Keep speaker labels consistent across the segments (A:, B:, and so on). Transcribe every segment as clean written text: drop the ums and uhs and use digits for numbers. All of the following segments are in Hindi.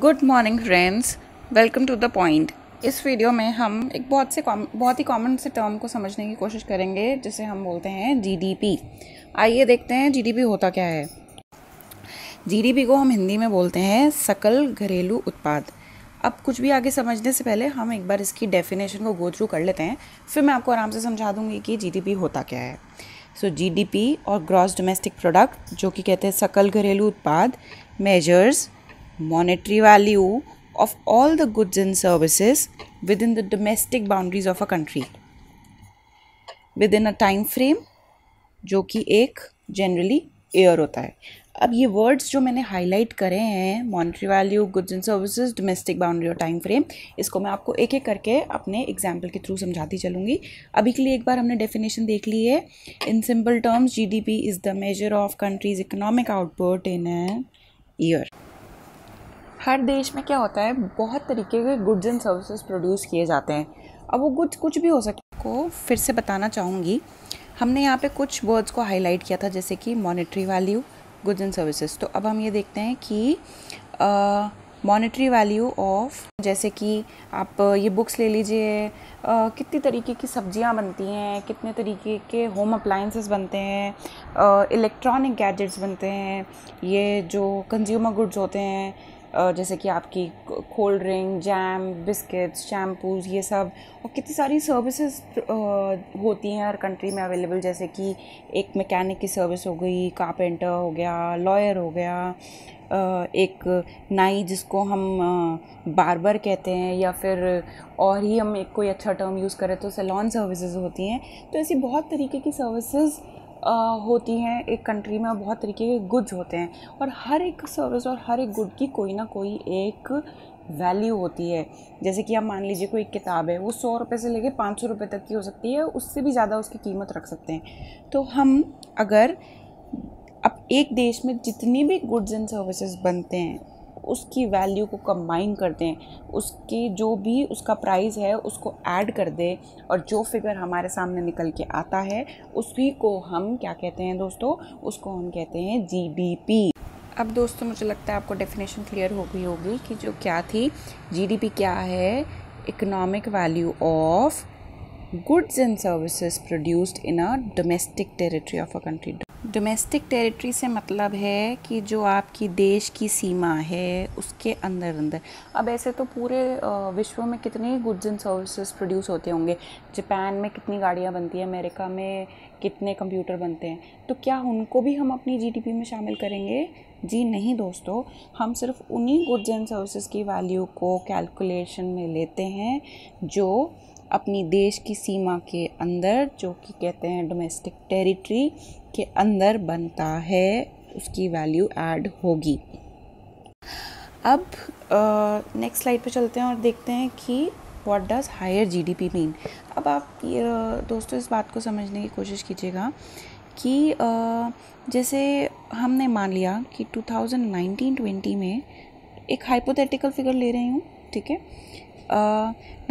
A: Good morning friends, welcome to the point. इस वीडियो में हम एक बहुत ही कॉमन से टर्म को समझने की कोशिश करेंगे जिसे हम बोलते हैं जीडीपी। आइए देखते हैं जीडीपी होता क्या है। जीडीपी को हम हिंदी में बोलते हैं सकल घरेलू उत्पाद। अब कुछ भी आगे समझने से पहले हम एक बार इसकी डेफिनेशन को गो थ्रू कर लेते हैं, फिर मैं आपको आराम से समझा दूंगी कि जीडीपी होता क्या है। सो जीडीपी और ग्रॉस डोमेस्टिक प्रोडक्ट, जो कि कहते हैं सकल घरेलू उत्पाद, measures monetary value of all the goods and services within the domestic boundaries of a country within a time frame, जो कि एक जनरली ईयर होता है। अब ये वर्ड्स जो मैंने हाईलाइट करे हैं, monetary value, goods and services, domestic boundary और टाइम फ्रेम, इसको मैं आपको एक एक करके अपने एग्जाम्पल के थ्रू समझाती चलूँगी। अभी के लिए एक बार हमने डेफिनेशन देख ली है। In simple terms, GDP is the measure of country's economic output in an year. हर देश में क्या होता है, बहुत तरीके के गुड्स एंड सर्विसेज प्रोड्यूस किए जाते हैं। अब वो गुड्स कुछ भी हो सकता है। को फिर से बताना चाहूँगी, हमने यहाँ पे कुछ वर्ड्स को हाईलाइट किया था, जैसे कि monetary value, goods and services. तो अब हम ये देखते हैं कि मॉनेटरी वैल्यू ऑफ, जैसे कि आप ये बुक्स ले लीजिए, कितनी तरीके की सब्जियां बनती हैं, कितने तरीके के होम अप्लायंसेस बनते हैं, इलेक्ट्रॉनिक गैजेट्स बनते हैं, ये जो कंज्यूमर गुड्स होते हैं, जैसे कि आपकी cold drink, jam, biscuits, shampoos, ये सब, और कितनी सारी सर्विसेज होती हैं हर कंट्री में अवेलेबल। जैसे कि एक मैकेनिक की सर्विस हो गई, कारपेंटर हो गया, लॉयर हो गया, एक नाई जिसको हम बार्बर कहते हैं, या फिर और ही हम एक कोई अच्छा टर्म यूज़ करें तो सैलून सर्विसेज होती हैं। तो ऐसी बहुत तरीके की सर्विसेज होती हैं एक कंट्री में, और बहुत तरीके के गुड्स होते हैं, और हर एक सर्विस और हर एक गुड की कोई ना कोई एक वैल्यू होती है। जैसे कि आप मान लीजिए कोई किताब है, वो 100 रुपये से लेके 500 रुपये तक की हो सकती है, उससे भी ज़्यादा उसकी कीमत रख सकते हैं। तो हम अगर अब एक देश में जितनी भी गुड्स एंड सर्विसेज बनते हैं उसकी वैल्यू को कंबाइन करते हैं, उसकी जो भी उसका प्राइस है उसको ऐड कर दे, और जो फिगर हमारे सामने निकल के आता है उसी को हम क्या कहते हैं दोस्तों, उसको हम कहते हैं जीडीपी। अब दोस्तों मुझे लगता है आपको डेफिनेशन क्लियर हो गई होगी कि जो क्या थी, जीडीपी क्या है, economic value of goods and services produced in a domestic territory of a country. Domestic territory से मतलब है कि जो आपकी देश की सीमा है उसके अंदर। अब ऐसे तो पूरे विश्व में कितने गुड्स एंड सर्विसेज प्रोड्यूस होते होंगे। जापान में कितनी गाड़ियाँ बनती हैं, अमेरिका में कितने कंप्यूटर बनते हैं, तो क्या उनको भी हम अपनी जीडीपी में शामिल करेंगे? जी नहीं दोस्तों, हम सिर्फ उन्हीं गुड्स एंड सर्विसेज की वैल्यू को कैलकुलेशन में लेते हैं जो अपनी देश की सीमा के अंदर, जो कि कहते हैं डोमेस्टिक टेरिटरी के अंदर बनता है, उसकी वैल्यू ऐड होगी। अब नेक्स्ट स्लाइड पे चलते हैं और देखते हैं कि what does higher GDP mean. अब आप दोस्तों इस बात को समझने की कोशिश कीजिएगा कि जैसे हमने मान लिया कि 2019-20 में एक हाइपोथेटिकल फिगर ले रही हूँ, ठीक है।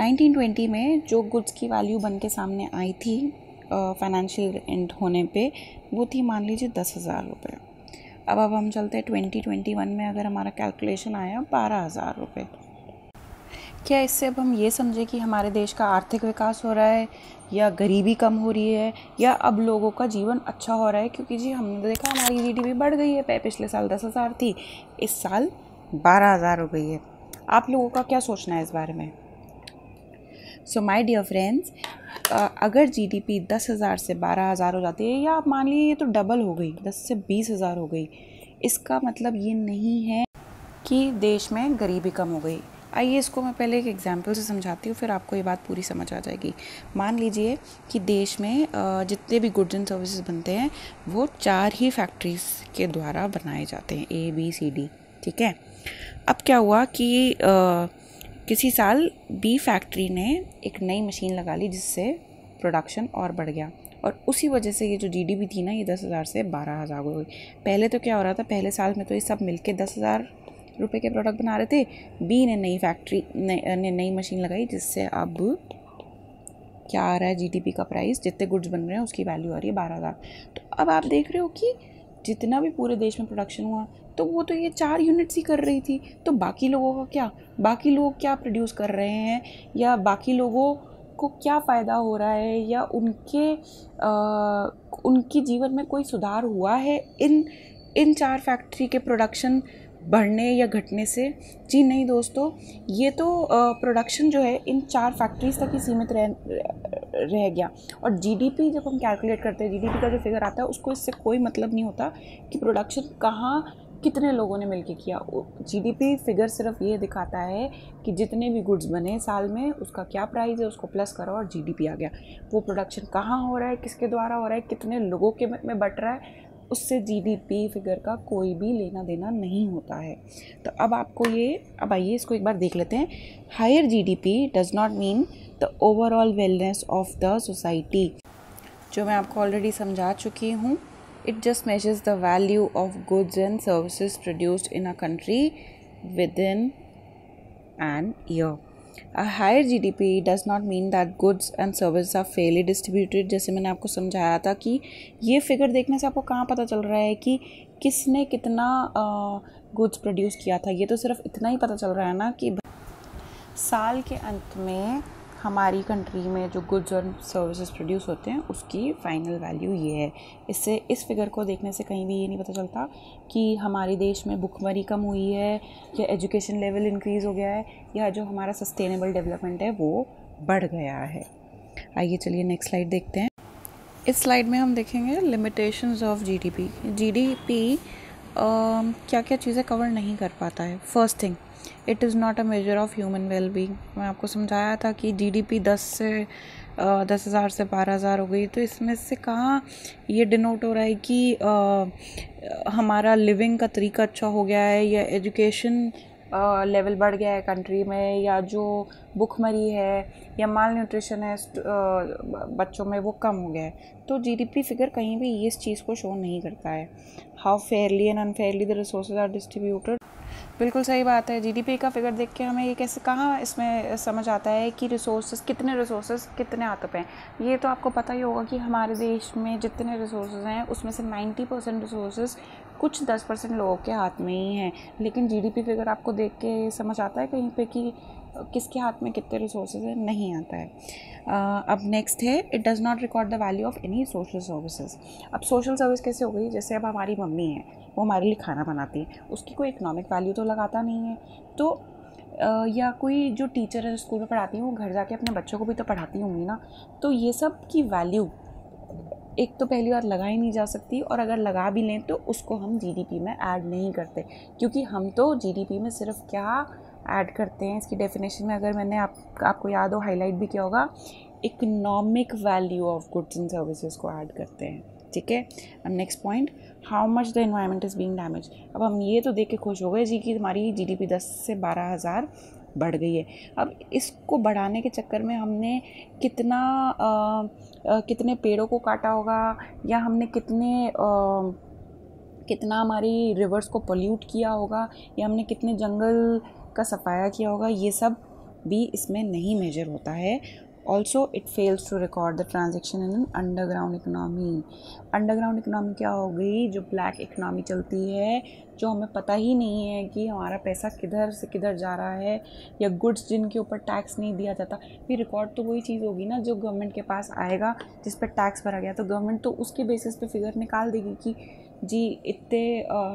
A: 1920 में जो गुड्स की वैल्यू बन के सामने आई थी फाइनेंशियल एंड होने पे, वो थी मान लीजिए 10,000 रुपये। अब हम चलते हैं 2021 में, अगर हमारा कैलकुलेशन आया 12,000 रुपये। क्या इससे अब हम ये समझे कि हमारे देश का आर्थिक विकास हो रहा है, या गरीबी कम हो रही है, या अब लोगों का जीवन अच्छा हो रहा है? क्योंकि जी हमने देखा हमारी जीडीपी बढ़ गई है, पिछले साल 10,000 थी, इस साल 12,000 हो गई है। आप लोगों का क्या सोचना है इस बारे में? सो माय डियर फ्रेंड्स, अगर जीडीपी 10,000 से 12,000 हो जाती है, या आप मान लीजिए ये तो डबल हो गई, 10 से 20,000 हो गई, इसका मतलब ये नहीं है कि देश में गरीबी कम हो गई। आइए इसको मैं पहले एक एग्जांपल से समझाती हूँ, फिर आपको ये बात पूरी समझ आ जाएगी। मान लीजिए कि देश में जितने भी गुड्स एंड सर्विसेज बनते हैं वो 4 ही फैक्ट्रीज के द्वारा बनाए जाते हैं, ABCD, ठीक है। अब क्या हुआ कि किसी साल बी फैक्ट्री ने एक नई मशीन लगा ली जिससे प्रोडक्शन और बढ़ गया, और उसी वजह से ये जो जीडीपी थी ना, ये 10,000 से 12,000 हो गई। पहले तो क्या हो रहा था, पहले साल में तो ये सब मिलके 10,000 रुपये के प्रोडक्ट बना रहे थे। बी ने नई मशीन लगाई, जिससे अब क्या आ रहा है, जीडीपी का प्राइस, जितने गुड्स बन रहे हैं उसकी वैल्यू आ रही है 12,000। तो अब आप देख रहे हो कि जितना भी पूरे देश में प्रोडक्शन हुआ तो वो तो ये 4 यूनिट्स ही कर रही थी। तो बाकी लोगों का क्या, बाकी लोग क्या प्रोड्यूस कर रहे हैं, या बाकी लोगों को क्या फ़ायदा हो रहा है, या उनकी जीवन में कोई सुधार हुआ है इन 4 फैक्ट्री के प्रोडक्शन बढ़ने या घटने से? जी नहीं दोस्तों, ये तो प्रोडक्शन जो है इन 4 फैक्ट्रीज तक ही सीमित रह गया। और जीडीपी जब हम कैलकुलेट करते हैं, जीडीपी का जो फिगर आता है उसको इससे कोई मतलब नहीं होता कि प्रोडक्शन कहाँ कितने लोगों ने मिलके किया। जीडीपी फिगर सिर्फ ये दिखाता है कि जितने भी गुड्स बने साल में उसका क्या प्राइस है, उसको प्लस करो और जीडीपी आ गया। वो प्रोडक्शन कहाँ हो रहा है, किसके द्वारा हो रहा है, कितने लोगों के में बट रहा है, उससे जीडीपी फिगर का कोई भी लेना देना नहीं होता है। तो अब आइए इसको एक बार देख लेते हैं। Higher GDP does not mean the overall wellness of the society, जो मैं आपको ऑलरेडी समझा चुकी हूँ। It just measures the value of goods and services produced in a country within an year. A higher GDP does not mean that goods and services are fairly distributed. जैसे मैंने आपको समझाया था कि ये फिगर देखने से आपको कहाँ पता चल रहा है कि किसने कितना गुड्स प्रोड्यूस किया था। ये तो सिर्फ इतना ही पता चल रहा है ना कि साल के अंत में हमारी कंट्री में जो गुड्स और सर्विसेज प्रोड्यूस होते हैं उसकी फ़ाइनल वैल्यू ये है। इससे इस फिगर को देखने से कहीं भी ये नहीं पता चलता कि हमारे देश में भुखमरी कम हुई है, या एजुकेशन लेवल इंक्रीज़ हो गया है, या जो हमारा सस्टेनेबल डेवलपमेंट है वो बढ़ गया है। आइए चलिए नेक्स्ट स्लाइड देखते हैं। इस स्लाइड में हम देखेंगे लिमिटेशंस ऑफ जीडीपी। जीडीपी क्या क्या चीज़ें कवर नहीं कर पाता है। First thing, it is not a measure of human wellbeing. मैं आपको समझाया था कि जीडीपी 10,000 से 12,000 हो गई, तो इसमें से कहाँ ये डिनोट हो रहा है कि हमारा लिविंग का तरीका अच्छा हो गया है, या एजुकेशन लेवल बढ़ गया है कंट्री में, या जो भुखमरी है या माल न्यूट्रिशन है बच्चों में वो कम हो गया है। तो जीडीपी फिगर कहीं भी इस चीज़ को शो नहीं करता है। How fairly and unfairly the resources are distributed, बिल्कुल सही बात है। जीडीपी का फिगर देख के हमें ये कैसे कहाँ इसमें समझ आता है कि रिसोर्सेज कितने हाथों पे हैं। ये तो आपको पता ही होगा कि हमारे देश में जितने रिसोर्सेज हैं उसमें से 90% रिसोर्सेज कुछ 10% लोगों के हाथ में ही हैं। लेकिन जीडीपी फिगर आपको देख के समझ आता है कहीं पे कि किसके हाथ में कितने रिसोर्सेज हैं, नहीं आता है। अब नेक्स्ट है, it does not record the value of any social services. अब सोशल सर्विस कैसे हो गई? जैसे अब हमारी मम्मी है, वो हमारे लिए खाना बनाती है, उसकी कोई इकोनॉमिक वैल्यू तो लगाता नहीं है। तो या कोई जो टीचर है स्कूल में पढ़ाती है वो घर जाके अपने बच्चों को भी तो पढ़ाती होंगी ना। तो ये सब की वैल्यू एक तो पहली बार लगा ही नहीं जा सकती, और अगर लगा भी लें तो उसको हम जीडीपी में ऐड नहीं करते, क्योंकि हम तो जीडीपी में सिर्फ क्या ऐड करते हैं, इसकी डेफिनेशन में अगर मैंने आपको याद हो हाईलाइट भी किया होगा, economic value of goods and services को ऐड करते हैं। ठीक है। अब next point, how much the environment is being damage. अब हम ये तो देख के खुश हो गए जी कि हमारी जीडीपी 10 से 12,000 बढ़ गई है। अब इसको बढ़ाने के चक्कर में हमने कितने पेड़ों को काटा होगा, या हमने कितना हमारी रिवर्स को पोल्यूट किया होगा, या हमने कितने जंगल का सफाया किया होगा, ये सब भी इसमें नहीं मेजर होता है। Also it fails to record the transaction in underground economy. Underground economy क्या हो गई? जो ब्लैक इकनॉमी चलती है, जो हमें पता ही नहीं है कि हमारा पैसा किधर से किधर जा रहा है, या गुड्स जिनके ऊपर टैक्स नहीं दिया जाता। फिर रिकॉर्ड तो वही चीज़ होगी ना जो गवर्नमेंट के पास आएगा, जिस पर टैक्स भरा गया, तो गवर्नमेंट तो उसके बेसिस पे फिगर निकाल देगी कि जी इतने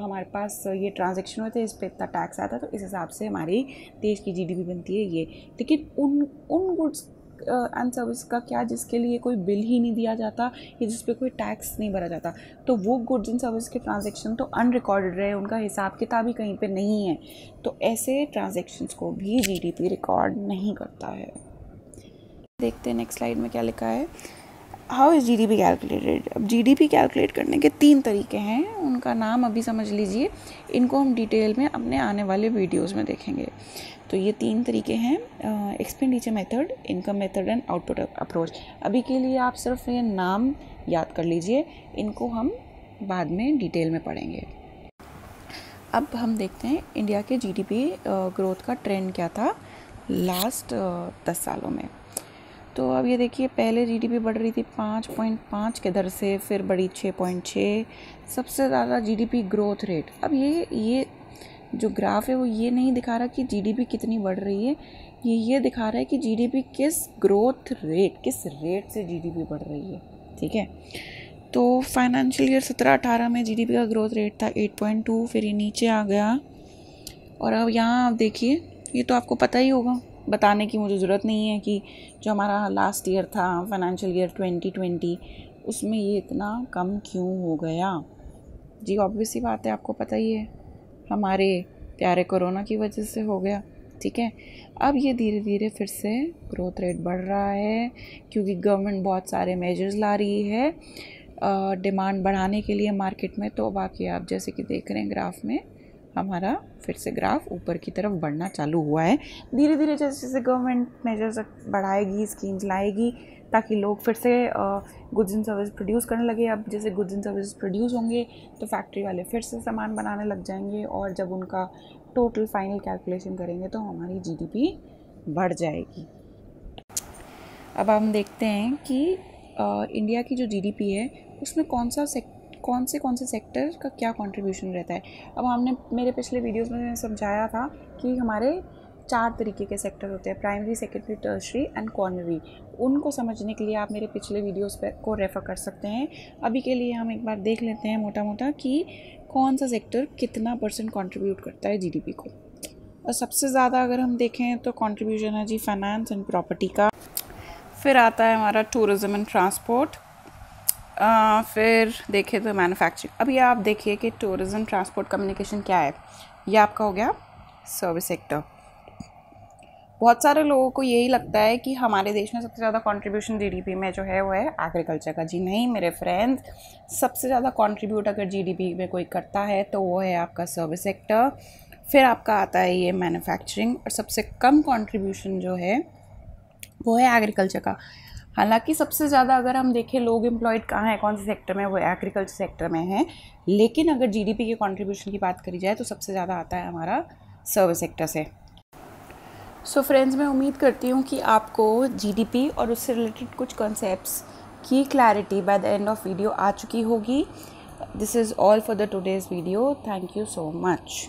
A: हमारे पास ये ट्रांजैक्शन होते हैं, इस पर इतना टैक्स आता है, तो इस हिसाब से हमारी देश की जीडीपी बनती है ये। लेकिन उन गुड्स एंड सर्विस का क्या जिसके लिए कोई बिल ही नहीं दिया जाता, या जिस पे कोई टैक्स नहीं भरा जाता, तो वो गुड्स एंड सर्विस के ट्रांजैक्शन तो अनरिकॉर्डेड रहे, उनका हिसाब किताब ही कहीं पे नहीं है। तो ऐसे ट्रांजैक्शंस को भी जीडीपी रिकॉर्ड नहीं करता है। देखते हैं नेक्स्ट स्लाइड में क्या लिखा है। How is GDP calculated. अब जीडीपी कैलकुलेट करने के 3 तरीके हैं, उनका नाम अभी समझ लीजिए, इनको हम डिटेल में अपने आने वाले वीडियोस में देखेंगे। तो ये 3 तरीके हैं, expenditure method, income method and output approach. अभी के लिए आप सिर्फ ये नाम याद कर लीजिए, इनको हम बाद में डिटेल में पढ़ेंगे। अब हम देखते हैं इंडिया के जीडीपी ग्रोथ का ट्रेंड क्या था लास्ट 10 सालों में। तो अब ये देखिए, पहले जीडीपी बढ़ रही थी 5.5 के दर से, फिर बढ़ी 6.6, सबसे ज़्यादा जीडीपी ग्रोथ रेट। अब ये जो ग्राफ है वो ये नहीं दिखा रहा कि जीडीपी कितनी बढ़ रही है, ये दिखा रहा है कि जीडीपी किस ग्रोथ रेट, किस रेट से जीडीपी बढ़ रही है। ठीक है, तो फाइनेंशियल ईयर 17-18 में जीडीपी का ग्रोथ रेट था 8.2, फिर ये नीचे आ गया। और अब यहाँ आप देखिए, ये तो आपको पता ही होगा, बताने की मुझे ज़रूरत नहीं है कि जो हमारा लास्ट ईयर था फाइनेंशियल ईयर 2020, उसमें ये इतना कम क्यों हो गया। जी ऑब्वियस सी बात है, आपको पता ही है, हमारे प्यारे कोरोना की वजह से हो गया। ठीक है, अब ये धीरे धीरे फिर से ग्रोथ रेट बढ़ रहा है, क्योंकि गवर्नमेंट बहुत सारे मेजर्स ला रही है डिमांड बढ़ाने के लिए मार्केट में। तो बाकी आप जैसे कि देख रहे हैं ग्राफ में, हमारा फिर से ग्राफ ऊपर की तरफ बढ़ना चालू हुआ है। धीरे धीरे जैसे जैसे गवर्नमेंट मेजर्स बढ़ाएगी, स्कीम्स लाएगी, ताकि लोग फिर से गुड्स एंड सर्विस प्रोड्यूस करने लगे। अब जैसे गुड्स एंड सर्विस प्रोड्यूस होंगे तो फैक्ट्री वाले फिर से सामान बनाने लग जाएंगे, और जब उनका टोटल फाइनल कैलकुलेशन करेंगे तो हमारी जीडीपी बढ़ जाएगी। अब हम देखते हैं कि इंडिया की जो जीडीपी है उसमें कौन से सेक्टर का क्या कंट्रीब्यूशन रहता है। अब हमने मेरे पिछले वीडियोस में समझाया था कि हमारे 4 तरीके के सेक्टर होते हैं, प्राइमरी, सेकेंडरी, टर्शरी एंड क्वार्नरी। उनको समझने के लिए आप मेरे पिछले वीडियोस को रेफ़र कर सकते हैं। अभी के लिए हम एक बार देख लेते हैं मोटा मोटा कि कौन सा सेक्टर कितना % कंट्रीब्यूट करता है जीडीपी को। और सबसे ज़्यादा अगर हम देखें तो कंट्रीब्यूशन है जी फाइनेंस एंड प्रॉपर्टी का, फिर आता है हमारा टूरिज़्म एंड ट्रांसपोर्ट, फिर देखें तो मैन्युफैक्चरिंग। अभी आप देखिए कि टूरिज़्म, ट्रांसपोर्ट, कम्युनिकेशन क्या है, ये आपका हो गया सर्विस सेक्टर। बहुत सारे लोगों को यही लगता है कि हमारे देश में सबसे ज़्यादा कंट्रीब्यूशन जीडीपी में जो है वो है एग्रीकल्चर का। जी नहीं मेरे फ्रेंड्स, सबसे ज़्यादा कंट्रीब्यूट अगर जीडीपी में कोई करता है तो वो है आपका सर्विस सेक्टर, फिर आपका आता है ये मैन्युफैक्चरिंग, और सबसे कम कंट्रीब्यूशन जो है वो है एग्रीकल्चर का। हालांकि सबसे ज़्यादा अगर हम देखें लोग एम्प्लॉयड कहाँ है, कौन से सेक्टर में, वो एग्रीकल्चर सेक्टर में है। लेकिन अगर जीडीपी के कंट्रीब्यूशन की बात करी जाए तो सबसे ज़्यादा आता है हमारा सर्विस सेक्टर से। सो फ्रेंड्स, मैं उम्मीद करती हूँ कि आपको जीडीपी और उससे रिलेटेड कुछ कॉन्सेप्ट्स की clarity by the end of video आ चुकी होगी। This is all for the today's video. Thank you so much.